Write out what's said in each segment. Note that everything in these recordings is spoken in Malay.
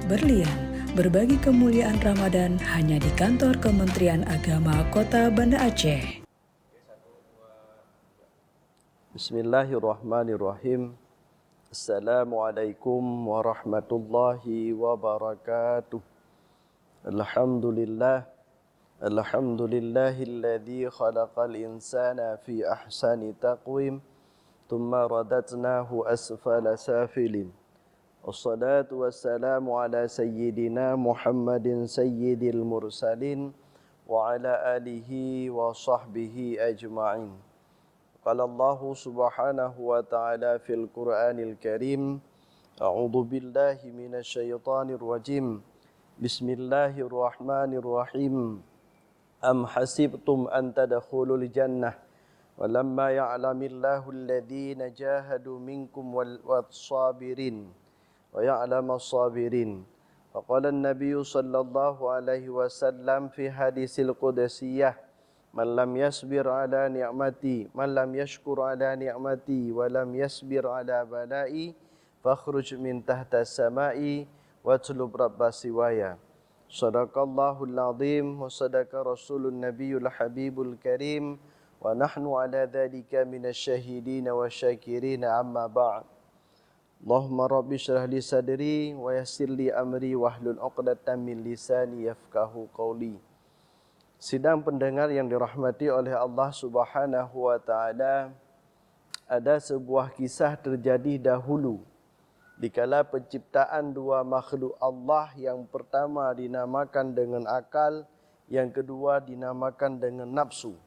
Berlian, berbagi kemuliaan Ramadan hanya di kantor Kementerian Agama Kota Banda Aceh. Bismillahirrahmanirrahim. Assalamualaikum warahmatullahi wabarakatuh. Alhamdulillahilladzi khalaqal insana fi ahsani taqwim, thumma radatnahu asfala safilin. Wassalatu wassalamu ala sayyidina Muhammadin sayyidil mursalin wa ala alihi wa sahbihi ajma'in. Qala Allah subhanahu wa ta'ala fil Qur'anil Karim, a'udzu billahi minasy syaithanir rajim. Bismillahirrahmanirrahim. Am hasibtum an tadkhulul jannah walamma ya'lamillahu alladhina jahadu minkum was-sabirin wa ya'lamas sabirin. Faqala an-nabiy sallallahu alaihi wasallam fi hadisil qudsiyah, man lam yasbir ala ni'mati, man lam yashkur ala ni'mati wa lam yasbir ala bala'i, fakhruj min tahta samai watlub rabbas siwaya. Sadaqallahul azim wa sadaqa rasulun nabiyul habibul karim wa nahnu ala dhalika minasy syahidin wa syakirin, amma ba'd. Allahumma rabbi shrah li sadri wa yassir li amri wahlul 'uqdatam min lisani yafqahu qawli. Sidang pendengar yang dirahmati oleh Allah Subhanahu wa taala, ada sebuah kisah terjadi dahulu dikala penciptaan dua makhluk Allah. Yang pertama dinamakan dengan akal, yang kedua dinamakan dengan nafsu.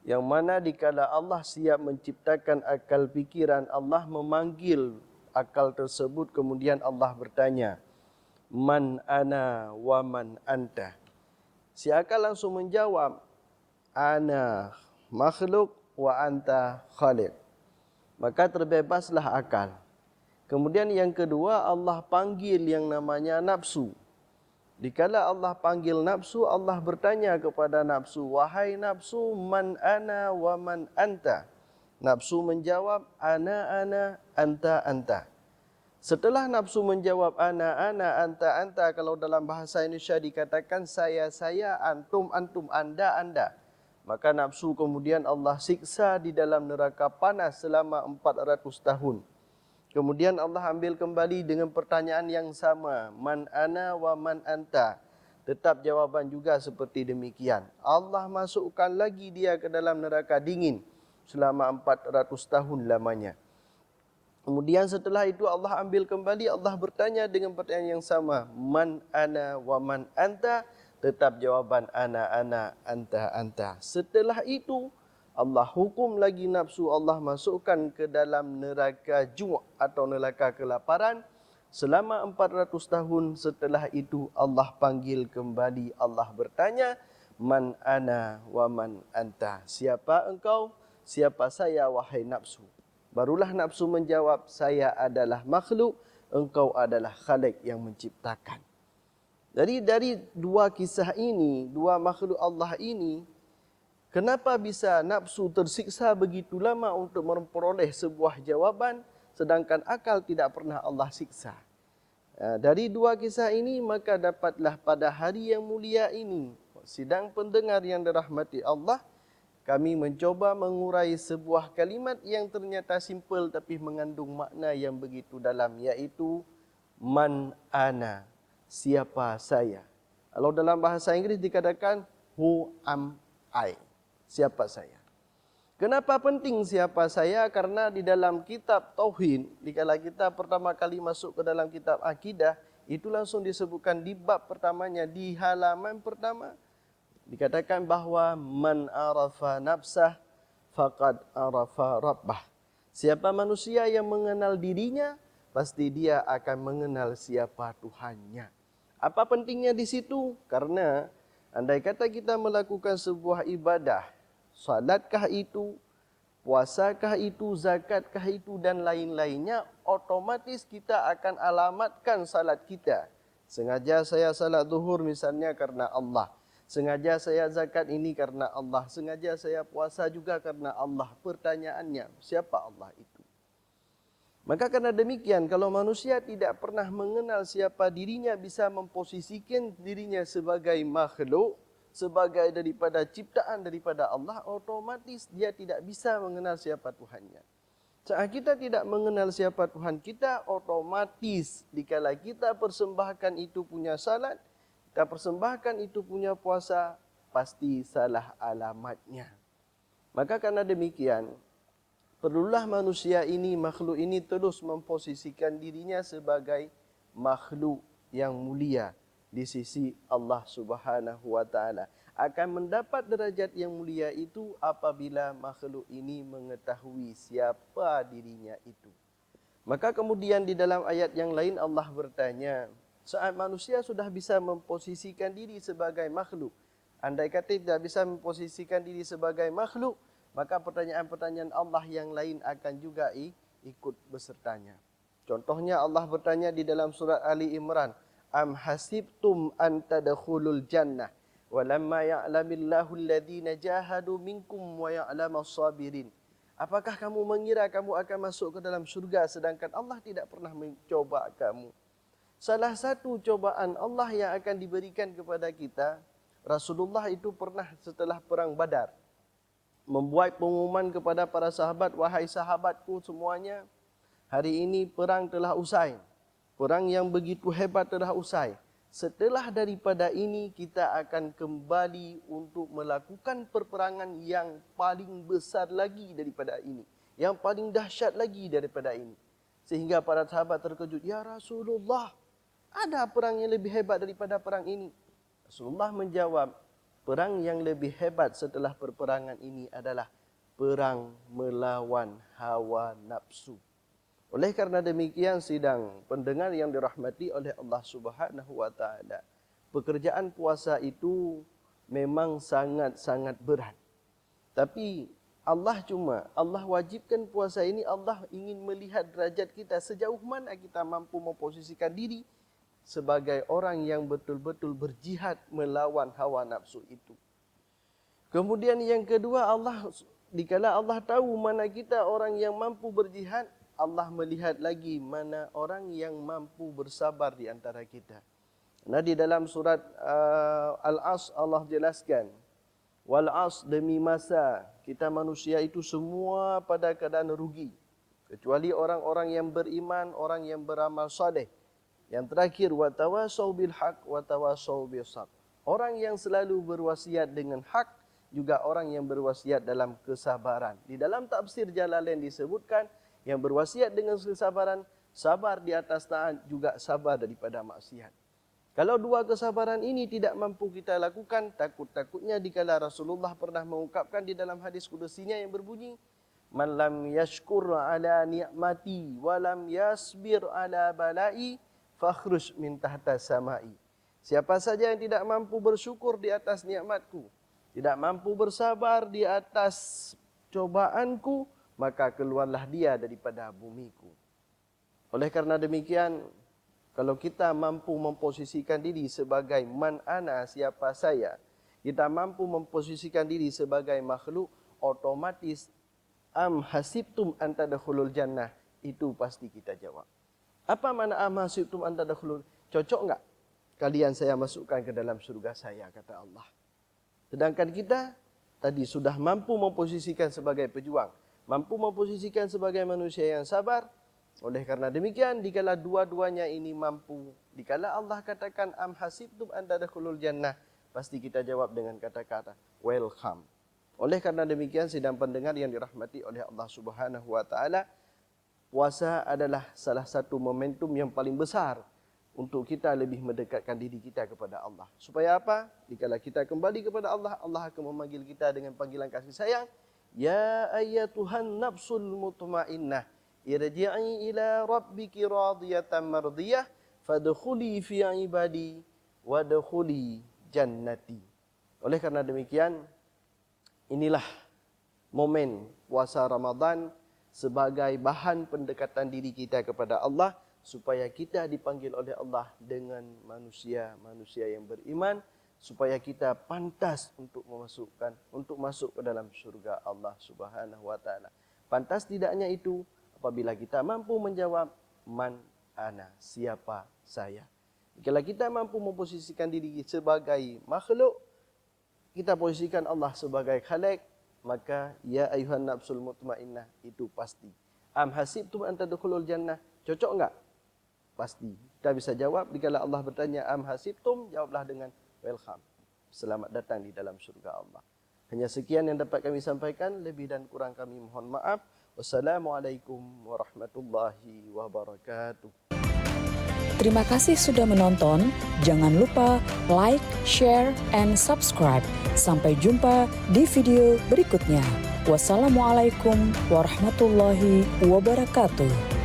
Yang mana dikala Allah siap menciptakan akal pikiran, Allah memanggil akal tersebut, kemudian Allah bertanya, man ana wa man anta. Si akal langsung menjawab, ana makhluk wa anta khaliq. Maka terbebaslah akal. Kemudian yang kedua, Allah panggil yang namanya nafsu. Dikala Allah panggil nafsu, Allah bertanya kepada nafsu, wahai nafsu, man ana wa man anta. Nafsu menjawab, ana, anta. Setelah nafsu menjawab ana, anta, kalau dalam bahasa Indonesia dikatakan saya, antum, anda. Maka nafsu kemudian Allah siksa di dalam neraka panas selama 400 tahun. Kemudian Allah ambil kembali dengan pertanyaan yang sama, man ana wa man anta. Tetap jawaban juga seperti demikian. Allah masukkan lagi dia ke dalam neraka dingin selama 400 tahun lamanya. Kemudian setelah itu Allah ambil kembali, Allah bertanya dengan pertanyaan yang sama, man ana wa man anta. Tetap jawaban ana, anta. Setelah itu Allah hukum lagi nafsu, Allah masukkan ke dalam neraka ju' atau neraka kelaparan selama 400 tahun. Setelah itu Allah panggil kembali, Allah bertanya, man ana wa man anta. Siapa engkau? Siapa saya wahai nafsu? Barulah nafsu menjawab, saya adalah makhluk, engkau adalah khalik yang menciptakan. Jadi dari dua kisah ini, dua makhluk Allah ini, kenapa bisa nafsu tersiksa begitu lama untuk memperoleh sebuah jawaban, sedangkan akal tidak pernah Allah siksa. Dari dua kisah ini, maka dapatlah pada hari yang mulia ini, sidang pendengar yang dirahmati Allah, kami mencoba mengurai sebuah kalimat yang ternyata simpel tapi mengandung makna yang begitu dalam, iaitu man ana, siapa saya. Kalau dalam bahasa Inggris dikatakan who am I, siapa saya. Kenapa penting siapa saya? Karena di dalam kitab Tauhid, dikala kita pertama kali masuk ke dalam kitab Akidah, itu langsung disebutkan di bab pertamanya, di halaman pertama, dikatakan bahawa man arafa nafsah faqad arafa rabbah. Siapa manusia yang mengenal dirinya, pasti dia akan mengenal siapa Tuhannya. Apa pentingnya di situ? Karena andai kata kita melakukan sebuah ibadah, salatkah itu, puasakah itu, zakatkah itu dan lain-lainnya, otomatis kita akan alamatkan salat kita. Sengaja saya salat zuhur misalnya karena Allah. Sengaja saya zakat ini karena Allah. Sengaja saya puasa juga karena Allah. Pertanyaannya, siapa Allah itu? Maka karena demikian, kalau manusia tidak pernah mengenal siapa dirinya, bisa memposisikan dirinya sebagai makhluk, sebagai daripada ciptaan daripada Allah, otomatis dia tidak bisa mengenal siapa Tuhannya. Saat kita tidak mengenal siapa Tuhan kita, otomatis dikala kita persembahkan itu punya salat, kita persembahkan itu punya puasa, pasti salah alamatnya. Maka karena demikian, perlulah manusia ini, makhluk ini terus memposisikan dirinya sebagai makhluk yang mulia di sisi Allah Subhanahu wa taala. Akan mendapat derajat yang mulia itu apabila makhluk ini mengetahui siapa dirinya itu. Maka kemudian di dalam ayat yang lain Allah bertanya, saat manusia sudah bisa memposisikan diri sebagai makhluk, andai kata tidak bisa memposisikan diri sebagai makhluk, maka pertanyaan-pertanyaan Allah yang lain akan juga ikut bersertanya. Contohnya Allah bertanya di dalam surat Ali Imran, am hasibtum an tadkhulul jannah walamma ya'lamillahu alladhina jahadu minkum wa ya'lamas sabirin. Apakah kamu mengira kamu akan masuk ke dalam surga sedangkan Allah tidak pernah mencoba kamu? Salah satu cobaan Allah yang akan diberikan kepada kita, Rasulullah itu pernah setelah perang Badar membuat pengumuman kepada para sahabat, wahai sahabatku semuanya, hari ini perang telah usai. Perang yang begitu hebat telah usai. Setelah daripada ini kita akan kembali untuk melakukan perperangan yang paling besar lagi daripada ini. Yang paling dahsyat lagi daripada ini. Sehingga para sahabat terkejut, ya Rasulullah, ada perang yang lebih hebat daripada perang ini? Rasulullah menjawab, perang yang lebih hebat setelah perperangan ini adalah perang melawan hawa nafsu. Oleh karena demikian, sidang pendengar yang dirahmati oleh Allah Subhanahu wa taala, pekerjaan puasa itu memang sangat-sangat berat. Tapi Allah wajibkan puasa ini, Allah ingin melihat derajat kita sejauh mana kita mampu memposisikan diri sebagai orang yang betul-betul berjihad melawan hawa nafsu itu. Kemudian yang kedua, dikala Allah tahu mana kita orang yang mampu berjihad, Allah melihat lagi mana orang yang mampu bersabar di antara kita. Nah, di dalam surat Al-As Allah jelaskan, wal as, demi masa kita manusia itu semua pada keadaan rugi, kecuali orang-orang yang beriman, orang yang beramal saleh. Yang terakhir, watawasau bil haq watawasau bis sabr. Orang yang selalu berwasiat dengan hak, juga orang yang berwasiat dalam kesabaran. Di dalam tafsir Jalalain disebutkan, yang berwasiat dengan kesabaran, sabar di atas taat, juga sabar daripada maksiat. Kalau dua kesabaran ini tidak mampu kita lakukan, takut-takutnya dikala Rasulullah pernah mengungkapkan di dalam hadis kudusinya yang berbunyi, man lam yashkur ala ni'mati wa lam yasbir ala balai fakhruj min tahta samai. Siapa saja yang tidak mampu bersyukur di atas nikmatku, tidak mampu bersabar di atas cobaanku, maka keluarlah dia daripada bumiku. Oleh karena demikian, kalau kita mampu memposisikan diri sebagai man ana, siapa saya, kita mampu memposisikan diri sebagai makhluk, otomatis am hasibtum an tadkhulul jannah, itu pasti kita jawab. Apa makna am hasibtum an tadkhulul? Cocok enggak kalian saya masukkan ke dalam surga saya, kata Allah. Sedangkan kita tadi sudah mampu memposisikan sebagai pejuang, mampu memposisikan sebagai manusia yang sabar. Oleh karena demikian, dikala dua-duanya ini mampu, dikala Allah katakan am hasibtum an tadkhulul jannah, pasti kita jawab dengan kata-kata welcome. Oleh karena demikian, sidang pendengar yang dirahmati oleh Allah Subhanahu wa taala, puasa adalah salah satu momentum yang paling besar untuk kita lebih mendekatkan diri kita kepada Allah. Supaya apa? Dikala kita kembali kepada Allah, Allah akan memanggil kita dengan panggilan kasih sayang. Ya ayyatuhan nafsul mutmainnah, irji'i ila rabbiki radiyatan mardiyah, fadkhuli fi ibadi wadkhuli jannati. Oleh karena demikian, inilah momen puasa Ramadan sebagai bahan pendekatan diri kita kepada Allah, supaya kita dipanggil oleh Allah dengan manusia-manusia yang beriman, supaya kita pantas untuk masuk ke dalam surga Allah Subhanahu wa taala. Pantas tidaknya itu apabila kita mampu menjawab man ana, siapa saya. Kalau kita mampu memposisikan diri sebagai makhluk, kita posisikan Allah sebagai khalik, maka ya ayuhan nafsul mutmainnah itu pasti. Am hasibtum an tadkhulul jannah, cocok enggak? Pasti. Kita bisa jawab jika Allah bertanya am hasibtum, jawablah dengan welcome. Selamat datang di dalam surga Allah. Hanya sekian yang dapat kami sampaikan, lebih dan kurang kami mohon maaf. Wassalamualaikum warahmatullahi wabarakatuh. Terima kasih sudah menonton. Jangan lupa like, share, and subscribe. Sampai jumpa di video berikutnya. Wassalamualaikum warahmatullahi wabarakatuh.